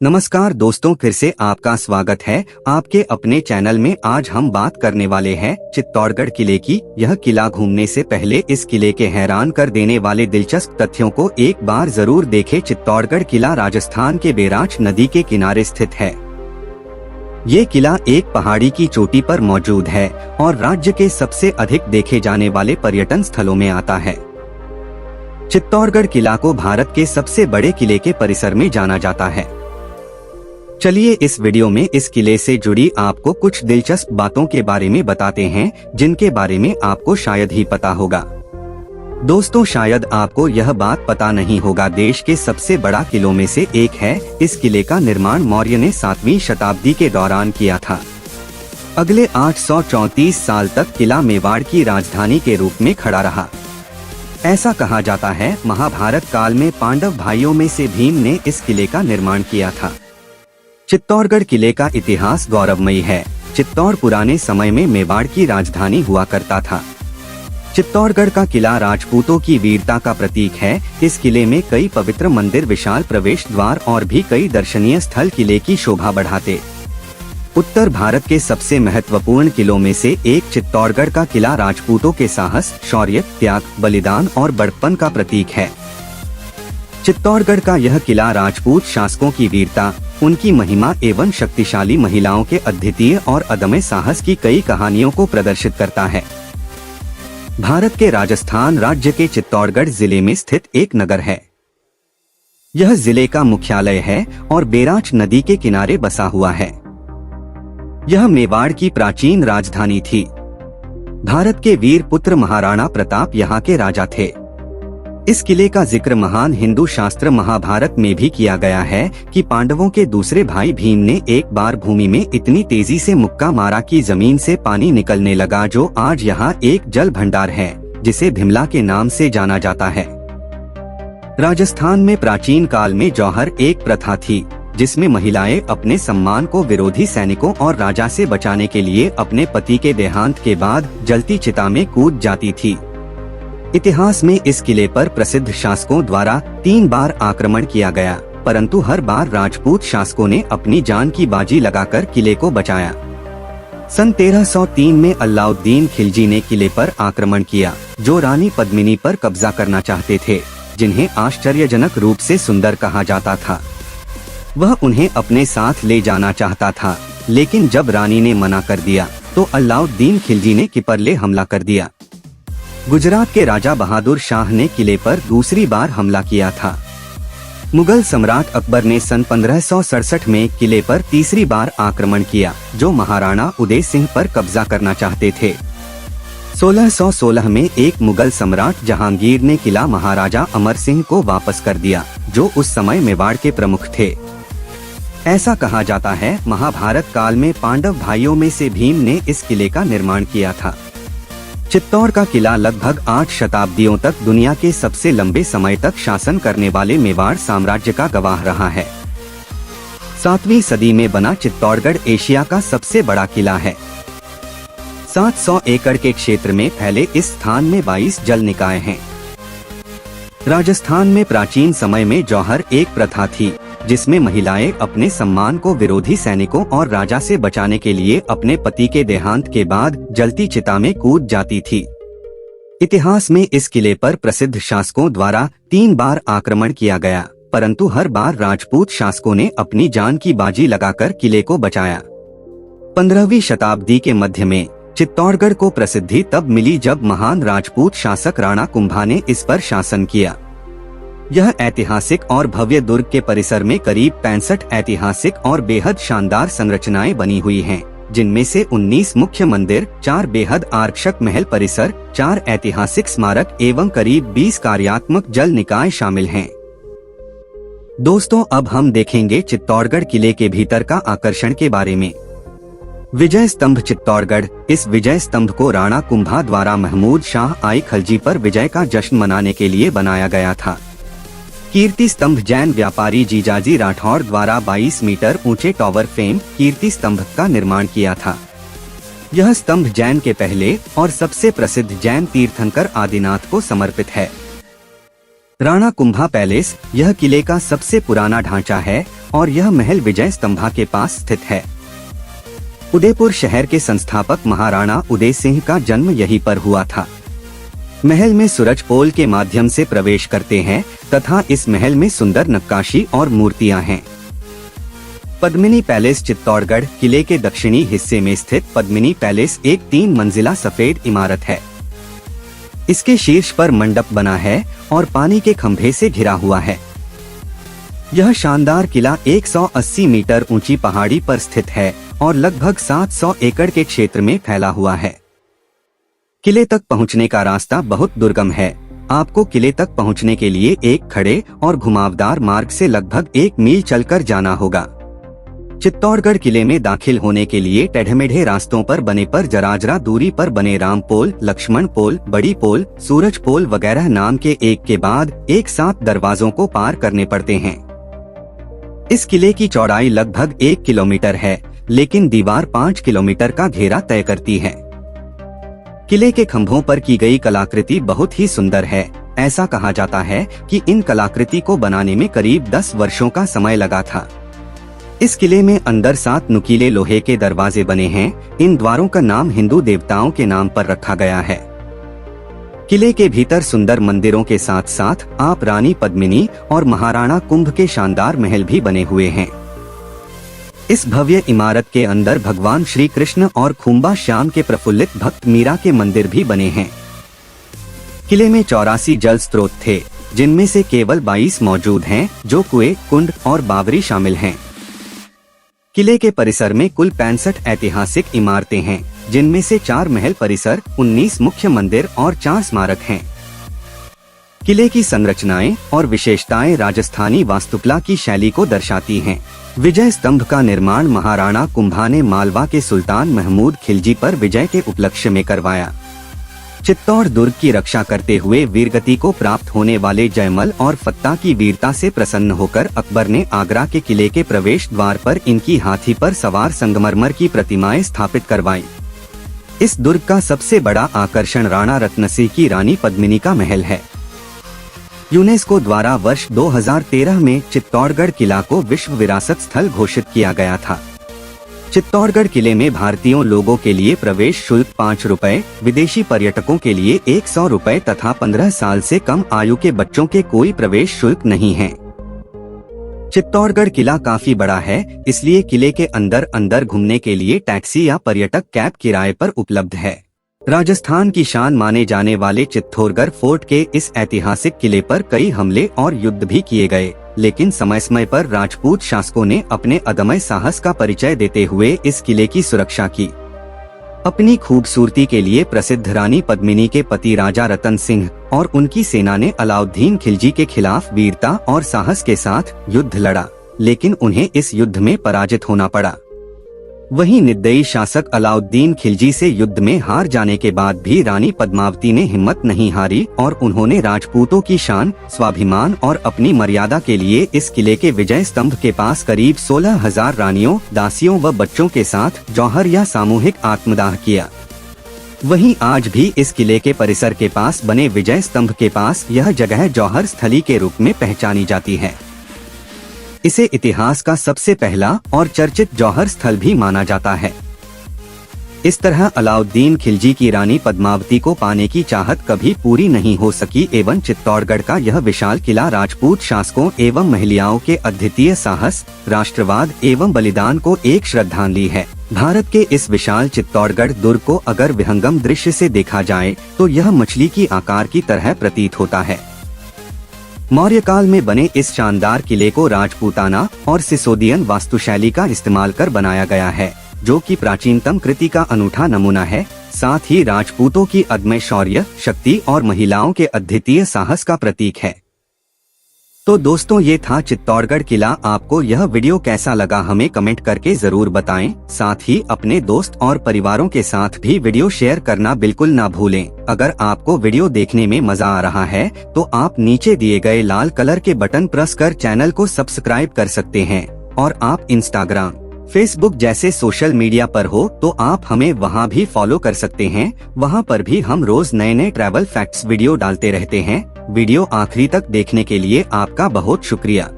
नमस्कार दोस्तों, फिर से आपका स्वागत है आपके अपने चैनल में। आज हम बात करने वाले हैं चित्तौड़गढ़ किले की। यह किला घूमने से पहले इस किले के हैरान कर देने वाले दिलचस्प तथ्यों को एक बार जरूर देखें। चित्तौड़गढ़ किला राजस्थान के बैराज नदी के किनारे स्थित है। ये किला एक पहाड़ी की चोटी पर मौजूद है और राज्य के सबसे अधिक देखे जाने वाले पर्यटन स्थलों में आता है। चित्तौड़गढ़ किला को भारत के सबसे बड़े किले के परिसर में जाना जाता है। चलिए इस वीडियो में इस किले से जुड़ी आपको कुछ दिलचस्प बातों के बारे में बताते हैं, जिनके बारे में आपको शायद ही पता होगा। दोस्तों, शायद आपको यह बात पता नहीं होगा, देश के सबसे बड़ा किलों में से एक है। इस किले का निर्माण मौर्य ने 7वीं शताब्दी के दौरान किया था। अगले 834 साल तक किला मेवाड़ की राजधानी के रूप में खड़ा रहा। ऐसा कहा जाता है, महाभारत काल में पांडव भाइयों में से भीम ने इस किले का निर्माण किया था। चित्तौड़गढ़ किले का इतिहास गौरवमयी है। चित्तौड़ पुराने समय में मेवाड़ की राजधानी हुआ करता था। चित्तौड़गढ़ का किला राजपूतों की वीरता का प्रतीक है। इस किले में कई पवित्र मंदिर, विशाल प्रवेश द्वार और भी कई दर्शनीय स्थल किले की शोभा बढ़ाते। उत्तर भारत के सबसे महत्वपूर्ण किलों में से एक चित्तौड़गढ़ का किला राजपूतों के साहस, शौर्य, त्याग, बलिदान और बड़प्पन का प्रतीक है। चित्तौड़गढ़ का यह किला राजपूत शासकों की वीरता, उनकी महिमा एवं शक्तिशाली महिलाओं के अद्वितीय और अदम्य साहस की कई कहानियों को प्रदर्शित करता है। भारत के राजस्थान राज्य के चित्तौड़गढ़ जिले में स्थित एक नगर है। यह जिले का मुख्यालय है और बैराज नदी के किनारे बसा हुआ है। यह मेवाड़ की प्राचीन राजधानी थी। भारत के वीर पुत्र महाराणा प्रताप यहाँ के राजा थे। इस किले का जिक्र महान हिंदू शास्त्र महाभारत में भी किया गया है कि पांडवों के दूसरे भाई भीम ने एक बार भूमि में इतनी तेजी से मुक्का मारा कि जमीन से पानी निकलने लगा, जो आज यहाँ एक जल भंडार है, जिसे भिमला के नाम से जाना जाता है। राजस्थान में प्राचीन काल में जौहर एक प्रथा थी, जिसमें महिलाएं अपने सम्मान को विरोधी सैनिकों और राजा से बचाने के लिए अपने पति के देहांत के बाद जलती चिता में कूद जाती थी। इतिहास में इस किले पर प्रसिद्ध शासकों द्वारा 3 बार आक्रमण किया गया, परंतु हर बार राजपूत शासकों ने अपनी जान की बाजी लगाकर किले को बचाया। सन 1303 में अलाउद्दीन खिलजी ने किले पर आक्रमण किया, जो रानी पद्मिनी पर कब्जा करना चाहते थे, जिन्हें आश्चर्यजनक रूप से सुंदर कहा जाता था। वह उन्हें अपने साथ ले जाना चाहता था, लेकिन जब रानी ने मना कर दिया तो अलाउद्दीन खिलजी ने किपरले हमला कर दिया। गुजरात के राजा बहादुर शाह ने किले पर दूसरी बार हमला किया था। मुगल सम्राट अकबर ने सन 1567 में किले पर तीसरी बार आक्रमण किया, जो महाराणा उदय सिंह पर कब्जा करना चाहते थे। 1616 में एक मुगल सम्राट जहांगीर ने किला महाराजा अमर सिंह को वापस कर दिया, जो उस समय मेवाड़ के प्रमुख थे। ऐसा कहा जाता है, महाभारत काल में पांडव भाइयों में से भीम ने इस किले का निर्माण किया था। चित्तौड़ का किला लगभग 8 शताब्दियों तक दुनिया के सबसे लंबे समय तक शासन करने वाले मेवाड़ साम्राज्य का गवाह रहा है। 7वीं सदी में बना चित्तौड़गढ़ एशिया का सबसे बड़ा किला है। 700 एकड़ के क्षेत्र में फैले इस स्थान में 22 जल निकाय हैं। राजस्थान में प्राचीन समय में जौहर एक प्रथा थी, जिसमें महिलाएं अपने सम्मान को विरोधी सैनिकों और राजा से बचाने के लिए अपने पति के देहांत के बाद जलती चिता में कूद जाती थी। इतिहास में इस किले पर प्रसिद्ध शासकों द्वारा 3 बार आक्रमण किया गया, परंतु हर बार राजपूत शासकों ने अपनी जान की बाजी लगाकर किले को बचाया। 15वीं शताब्दी के मध्य में चित्तौड़गढ़ को प्रसिद्धि तब मिली जब महान राजपूत शासक राणा कुंभा ने इस पर शासन किया। यह ऐतिहासिक और भव्य दुर्ग के परिसर में करीब 65 ऐतिहासिक और बेहद शानदार संरचनाएं बनी हुई हैं, जिनमें से 19 मुख्य मंदिर, 4 बेहद आकर्षक महल परिसर, 4 ऐतिहासिक स्मारक एवं करीब 20 कार्यात्मक जल निकाय शामिल हैं। दोस्तों, अब हम देखेंगे चित्तौड़गढ़ किले के भीतर का आकर्षण के बारे में। विजय स्तंभ चित्तौड़गढ़। इस विजय स्तंभ को राणा कुंभा द्वारा महमूद शाह आई खलजी पर विजय का जश्न मनाने के लिए बनाया गया था। कीर्ति स्तंभ जैन व्यापारी जीजाजी राठौड़ द्वारा 22 मीटर ऊंचे टॉवर फ्रेम कीर्ति स्तंभ का निर्माण किया था। यह स्तंभ जैन के पहले और सबसे प्रसिद्ध जैन तीर्थंकर आदिनाथ को समर्पित है। राणा कुंभा पैलेस, यह किले का सबसे पुराना ढांचा है और यह महल विजय स्तंभा के पास स्थित है। उदयपुर शहर के संस्थापक महाराणा उदय सिंह का जन्म यहीं पर हुआ था। महल में सूरज पोल के माध्यम से प्रवेश करते हैं तथा इस महल में सुंदर नक्काशी और मूर्तियां हैं। पद्मिनी पैलेस चित्तौड़गढ़ किले के दक्षिणी हिस्से में स्थित पद्मिनी पैलेस एक 3 मंजिला सफेद इमारत है। इसके शीर्ष पर मंडप बना है और पानी के खंभे से घिरा हुआ है। यह शानदार किला 180 मीटर ऊंची पहाड़ी पर स्थित है और लगभग 700 एकड़ के क्षेत्र में फैला हुआ है। किले तक पहुंचने का रास्ता बहुत दुर्गम है। आपको किले तक पहुंचने के लिए एक खड़े और घुमावदार मार्ग से लगभग 1 मील चलकर जाना होगा। चित्तौड़गढ़ किले में दाखिल होने के लिए टेढ़मेढ़े रास्तों पर बने पर जराजरा दूरी पर बने राम पोल, लक्ष्मण पोल, बड़ी पोल, सूरज पोल वगैरह नाम के एक के बाद एक 7 दरवाजों को पार करने पड़ते हैं। इस किले की चौड़ाई लगभग 1 किलोमीटर है, लेकिन दीवार 5 किलोमीटर का घेरा तय करती है। किले के खंभों पर की गई कलाकृति बहुत ही सुंदर है। ऐसा कहा जाता है कि इन कलाकृति को बनाने में करीब 10 वर्षों का समय लगा था। इस किले में अंदर 7 नुकीले लोहे के दरवाजे बने हैं। इन द्वारों का नाम हिंदू देवताओं के नाम पर रखा गया है। किले के भीतर सुंदर मंदिरों के साथ साथ आप रानी पद्मिनी और महाराणा कुंभ के शानदार महल भी बने हुए हैं। इस भव्य इमारत के अंदर भगवान श्री कृष्ण और खुम्बा श्याम के प्रफुल्लित भक्त मीरा के मंदिर भी बने हैं। किले में 84 जल स्रोत थे, जिनमें से केवल 22 मौजूद हैं, जो कुएं, कुंड और बावरी शामिल हैं। किले के परिसर में कुल 65 ऐतिहासिक इमारतें हैं, जिनमें से 4 महल परिसर, 19 मुख्य मंदिर और 4 स्मारक हैं। किले की संरचनाएं और विशेषताएं राजस्थानी वास्तुकला की शैली को दर्शाती हैं। विजय स्तंभ का निर्माण महाराणा कुंभा ने मालवा के सुल्तान महमूद खिलजी पर विजय के उपलक्ष्य में करवाया। चित्तौड़ दुर्ग की रक्षा करते हुए वीरगति को प्राप्त होने वाले जयमल और फत्ता की वीरता से प्रसन्न होकर अकबर ने आगरा के किले के प्रवेश द्वार पर इनकी हाथी पर सवार संगमरमर की प्रतिमाएं स्थापित करवाई। इस दुर्ग का सबसे बड़ा आकर्षण राणा रत्नसिंह की रानी पद्मिनी का महल है। यूनेस्को द्वारा वर्ष 2013 में चित्तौड़गढ़ किला को विश्व विरासत स्थल घोषित किया गया था। चित्तौड़गढ़ किले में भारतीय लोगों के लिए प्रवेश शुल्क 5 रुपए, विदेशी पर्यटकों के लिए 100 रुपए तथा 15 साल से कम आयु के बच्चों के कोई प्रवेश शुल्क नहीं है। चित्तौड़गढ़ किला काफी बड़ा है, इसलिए किले के अंदर घूमने के लिए टैक्सी या पर्यटक कैब किराए पर उपलब्ध है। राजस्थान की शान माने जाने वाले चित्तौड़गढ़ फोर्ट के इस ऐतिहासिक किले पर कई हमले और युद्ध भी किए गए, लेकिन समय समय पर राजपूत शासकों ने अपने अदम्य साहस का परिचय देते हुए इस किले की सुरक्षा की। अपनी खूबसूरती के लिए प्रसिद्ध रानी पद्मिनी के पति राजा रतन सिंह और उनकी सेना ने अलाउद्दीन खिलजी के खिलाफ वीरता और साहस के साथ युद्ध लड़ा, लेकिन उन्हें इस युद्ध में पराजित होना पड़ा। वहीं निर्दयी शासक अलाउद्दीन खिलजी से युद्ध में हार जाने के बाद भी रानी पद्मावती ने हिम्मत नहीं हारी और उन्होंने राजपूतों की शान, स्वाभिमान और अपनी मर्यादा के लिए इस किले के विजय स्तंभ के पास करीब 16,000 रानियों, दासियों व बच्चों के साथ जौहर या सामूहिक आत्मदाह किया। वहीं आज भी इस किले के परिसर के पास बने विजय स्तंभ के पास यह जगह जौहर स्थली के रूप में पहचानी जाती है। इसे इतिहास का सबसे पहला और चर्चित जौहर स्थल भी माना जाता है। इस तरह अलाउद्दीन खिलजी की रानी पद्मावती को पाने की चाहत कभी पूरी नहीं हो सकी एवं चित्तौड़गढ़ का यह विशाल किला राजपूत शासकों एवं महिलाओं के अद्वितीय साहस, राष्ट्रवाद एवं बलिदान को एक श्रद्धांजलि है। भारत के इस विशाल चित्तौड़गढ़ दुर्ग को अगर विहंगम दृश्य से देखा जाए तो यह मछली की आकार की तरह प्रतीत होता है। मौर्य काल में बने इस शानदार किले को राजपूताना और सिसोदियन वास्तुशैली का इस्तेमाल कर बनाया गया है, जो कि प्राचीनतम कृति का अनूठा नमूना है। साथ ही राजपूतों की अदम्य शौर्य, शक्ति और महिलाओं के अद्वितीय साहस का प्रतीक है। तो दोस्तों, ये था चित्तौड़गढ़ किला। आपको यह वीडियो कैसा लगा हमें कमेंट करके जरूर बताएं। साथ ही अपने दोस्त और परिवारों के साथ भी वीडियो शेयर करना बिल्कुल ना भूलें। अगर आपको वीडियो देखने में मजा आ रहा है तो आप नीचे दिए गए लाल कलर के बटन प्रेस कर चैनल को सब्सक्राइब कर सकते हैं। और आप इंस्टाग्राम, फेसबुक जैसे सोशल मीडिया पर हो तो आप हमें वहां भी फॉलो कर सकते हैं। वहां पर भी हम रोज नए नए ट्रैवल फैक्ट्स वीडियो डालते रहते हैं। वीडियो आखिरी तक देखने के लिए आपका बहुत शुक्रिया।